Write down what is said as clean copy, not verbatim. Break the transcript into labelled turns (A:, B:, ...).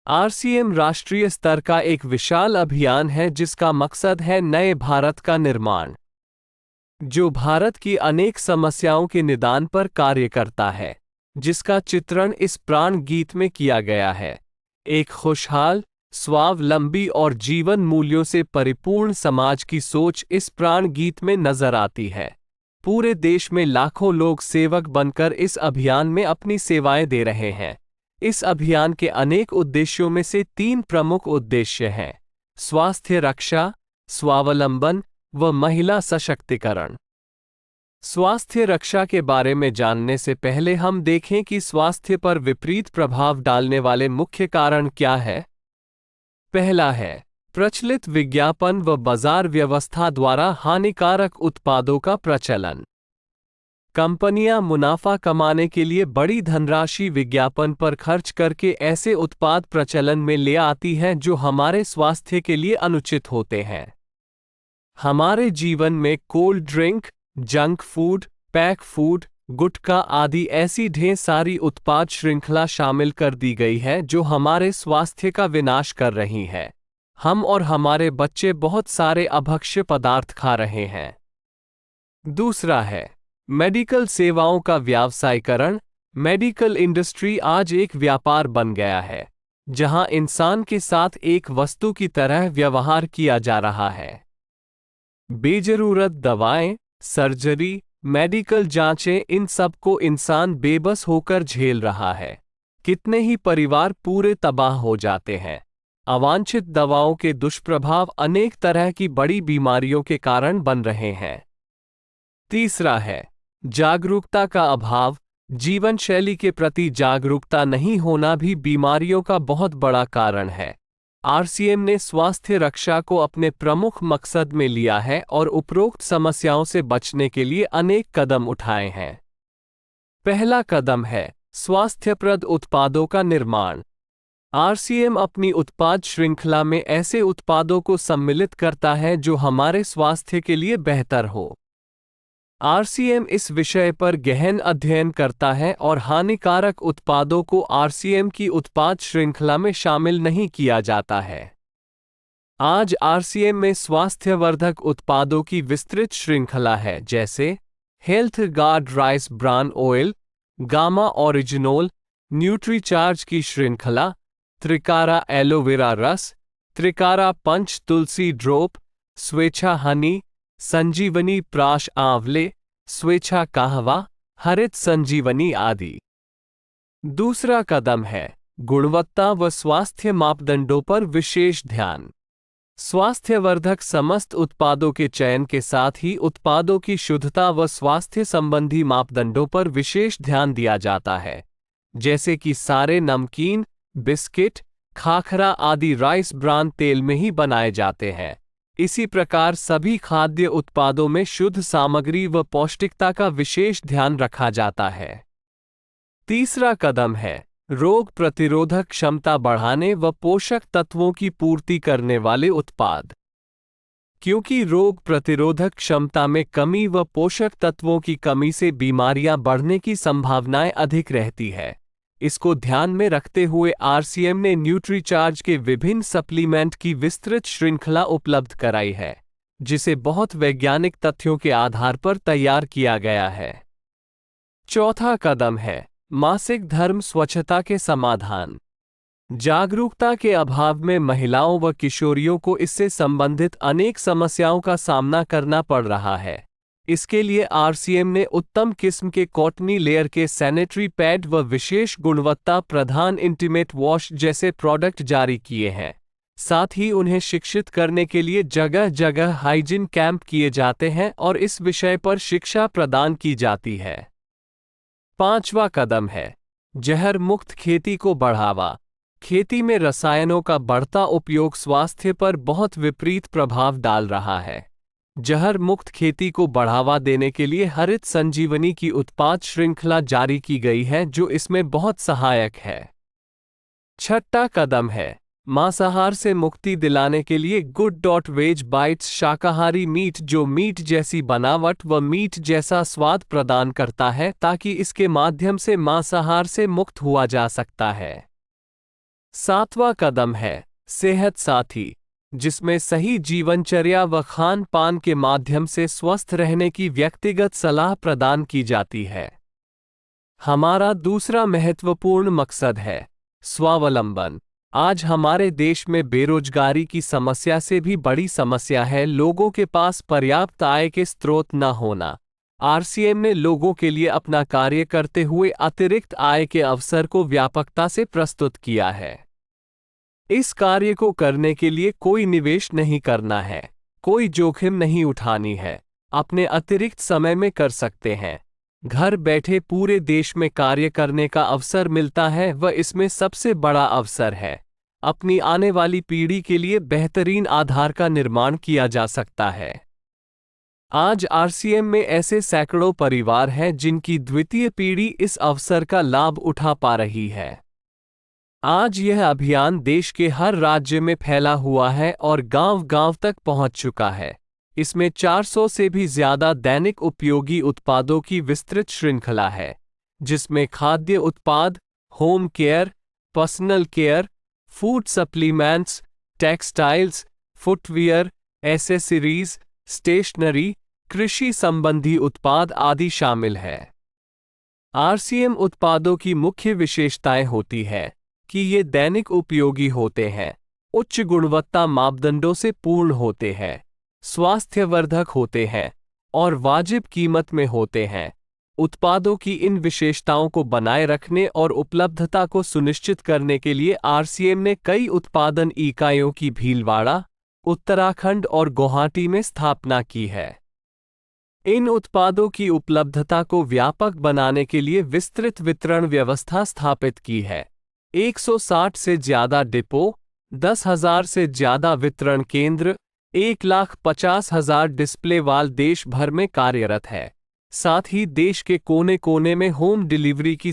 A: RCM राष्ट्रीय स्तर का एक विशाल अभियान है जिसका मकसद है नए भारत का निर्माण, जो भारत की अनेक समस्याओं के निदान पर कार्य करता है, जिसका चित्रण इस प्राण गीत में किया गया है। एक खुशहाल, स्वावलंबी और जीवन मूल्यों से परिपूर्ण समाज की सोच इस प्राण गीत में नजर आती है। पूरे देश में लाखों लोग सेवक बनकर इस अभियान में अपनी सेवाएं दे रहे हैं। इस अभियान के अनेक उद्देश्यों में से 3 प्रमुख उद्देश्य हैं: स्वास्थ्य रक्षा, स्वावलंबन व महिला सशक्तिकरण। स्वास्थ्य रक्षा के बारे में जानने से पहले हम देखें कि स्वास्थ्य पर विपरीत प्रभाव डालने वाले मुख्य कारण क्या है। पहला है प्रचलित विज्ञापन व बाजार व्यवस्था द्वारा हानिकारक उत्पादों का प्रचलन। कंपनियां मुनाफा कमाने के लिए बड़ी धनराशि विज्ञापन पर खर्च करके ऐसे उत्पाद प्रचलन में ले आती हैं जो हमारे स्वास्थ्य के लिए अनुचित होते हैं। हमारे जीवन में cold drink, junk food, pack food, gutkha आदि ऐसी ढेर सारी उत्पाद श्रृंखला शामिल कर दी गई है जो हमारे स्वास्थ्य का विनाश कर रही है। हम और हमारे बच्चे बहुत सारे अभक्ष्य पदार्थ खा रहे हैं। दूसरा है मेडिकल सेवाओं का व्यावसायीकरण। मेडिकल इंडस्ट्री आज एक व्यापार बन गया है, जहां इंसान के साथ एक वस्तु की तरह व्यवहार किया जा रहा है। बेजरूरत दवाएं, सर्जरी, मेडिकल जांचें, इन सब को इंसान बेबस होकर झेल रहा है। कितने ही परिवार पूरे तबाह हो जाते हैं। अवांछित दवाओं के दुष्प्रभाव अनेक तरह की बड़ी बीमारियों के कारण बन रहे हैं। तीसरा है जागरूकता का अभाव। जीवन शैली के प्रति जागरूकता नहीं होना भी बीमारियों का बहुत बड़ा कारण है। आरसीएम ने स्वास्थ्य रक्षा को अपने प्रमुख मकसद में लिया है और उपरोक्त समस्याओं से बचने के लिए अनेक कदम उठाए हैं। पहला कदम है स्वास्थ्यप्रद उत्पादों का निर्माण। आरसीएम अपनी उत्पाद श्रृंखला में ऐसे उत्पादों को सम्मिलित करता है जो हमारे स्वास्थ्य के लिए बेहतर हो। आरसीएम इस विषय पर गहन अध्ययन करता है और हानिकारक उत्पादों को आरसीएम की उत्पाद श्रृंखला में शामिल नहीं किया जाता है। आज आरसीएम में स्वास्थ्यवर्धक उत्पादों की विस्तृत श्रृंखला है, जैसे health guard rice bran oil, gamma oryzanol, Nutricharge की श्रृंखला, त्रिकारा एलोवेरा रस, त्रिकारा पंच तुलसी ड्रॉप, स्वेच्छा हनी, संजीवनी प्राश आंवले, स्वेच्छा कहवा, हरित संजीवनी आदि। दूसरा कदम है गुणवत्ता व स्वास्थ्य मापदंडों पर विशेष ध्यान। स्वास्थ्यवर्धक समस्त उत्पादों के चयन के साथ ही उत्पादों की शुद्धता व स्वास्थ्य संबंधी मापदंडों पर विशेष ध्यान दिया जाता है, जैसे कि सारे नमकीन, बिस्किट, खाखरा आदि राइस ब्रान तेल में ही बनाए जाते हैं। इसी प्रकार सभी खाद्य उत्पादों में शुद्ध सामग्री व पौष्टिकता का विशेष ध्यान रखा जाता है। तीसरा कदम है रोग प्रतिरोधक क्षमता बढ़ाने व पोषक तत्वों की पूर्ति करने वाले उत्पाद। क्योंकि रोग प्रतिरोधक क्षमता में कमी व पोषक तत्वों की कमी से बीमारियां बढ़ने की संभावनाएं अधिक रहती है, इसको ध्यान में रखते हुए आरसीएम ने न्यूट्रीचार्ज के विभिन्न सप्लीमेंट की विस्तृत श्रृंखला उपलब्ध कराई है, जिसे बहुत वैज्ञानिक तथ्यों के आधार पर तैयार किया गया है। चौथा कदम है मासिक धर्म स्वच्छता के समाधान। जागरूकता के अभाव में महिलाओं व किशोरियों को इससे संबंधित अनेक समस्याओं का सामना करना पड़ रहा है। इसके लिए आरसीएम ने उत्तम किस्म के कॉटनी लेयर के सैनिटरी पैड व विशेष गुणवत्ता प्रधान इंटीमेट वॉश जैसे प्रोडक्ट जारी किए हैं। साथ ही उन्हें शिक्षित करने के लिए जगह जगह हाइजीन कैंप किए जाते हैं और इस विषय पर शिक्षा प्रदान की जाती है। पांचवा कदम है जहर मुक्त खेती को बढ़ावा। खेती में रसायनों का बढ़ता उपयोग स्वास्थ्य पर बहुत विपरीत प्रभाव डाल रहा है। जहर मुक्त खेती को बढ़ावा देने के लिए हरित संजीवनी की उत्पाद श्रृंखला जारी की गई है, जो इसमें बहुत सहायक है। छठा कदम है मांसाहार से मुक्ति दिलाने के लिए गुड.वेज बाइट्स शाकाहारी मीट, जो मीट जैसी बनावट व मीट जैसा स्वाद प्रदान करता है, ताकि इसके माध्यम से मांसाहार से मुक्त हुआ जा सकता है। सातवां कदम है सेहत साथी, जिसमें सही जीवनचर्या व खान पान के माध्यम से स्वस्थ रहने की व्यक्तिगत सलाह प्रदान की जाती है। हमारा दूसरा महत्वपूर्ण मकसद है स्वावलंबन। आज हमारे देश में बेरोजगारी की समस्या से भी बड़ी समस्या है लोगों के पास पर्याप्त आय के स्रोत न होना। आरसीएम ने लोगों के लिए अपना कार्य करते हुए अतिरिक्त आय के अवसर को व्यापकता से प्रस्तुत किया है। इस कार्य को करने के लिए कोई निवेश नहीं करना है, कोई जोखिम नहीं उठानी है, अपने अतिरिक्त समय में कर सकते हैं। घर बैठे पूरे देश में कार्य करने का अवसर मिलता है व इसमें सबसे बड़ा अवसर है अपनी आने वाली पीढ़ी के लिए बेहतरीन आधार का निर्माण किया जा सकता है। आज आरसीएम में ऐसे सैकड़ों परिवार हैं जिनकी द्वितीय पीढ़ी इस अवसर का लाभ उठा पा रही है। आज यह अभियान देश के हर राज्य में फैला हुआ है और गांव-गांव तक पहुंच चुका है। इसमें 400 से भी ज्यादा दैनिक उपयोगी उत्पादों की विस्तृत श्रृंखला है, जिसमें खाद्य उत्पाद, home care, personal care, food supplements, textiles, footwear, accessories, stationery, कृषि संबंधी उत्पाद आदि शामिल है। आरसीएम उत्पादों की मुख्य विशेषताएं होती है कि ये दैनिक उपयोगी होते हैं, उच्च गुणवत्ता मापदंडों से पूर्ण होते हैं, स्वास्थ्यवर्धक होते हैं और वाजिब कीमत में होते हैं। उत्पादों की इन विशेषताओं को बनाए रखने और उपलब्धता को सुनिश्चित करने के लिए आरसीएम ने कई उत्पादन इकाइयों की भीलवाड़ा, उत्तराखंड और गुवाहाटी में स्थापना की है। इन उत्पादों की उपलब्धता को व्यापक बनाने के लिए विस्तृत वितरण व्यवस्था स्थापित की है। 160 से ज्यादा डिपो, 10,000 से ज्यादा वितरण केंद्र, 1,50,000 डिस्प्ले वाल देश भर में कार्यरत है। साथ ही देश के कोने कोने में होम डिलीवरी की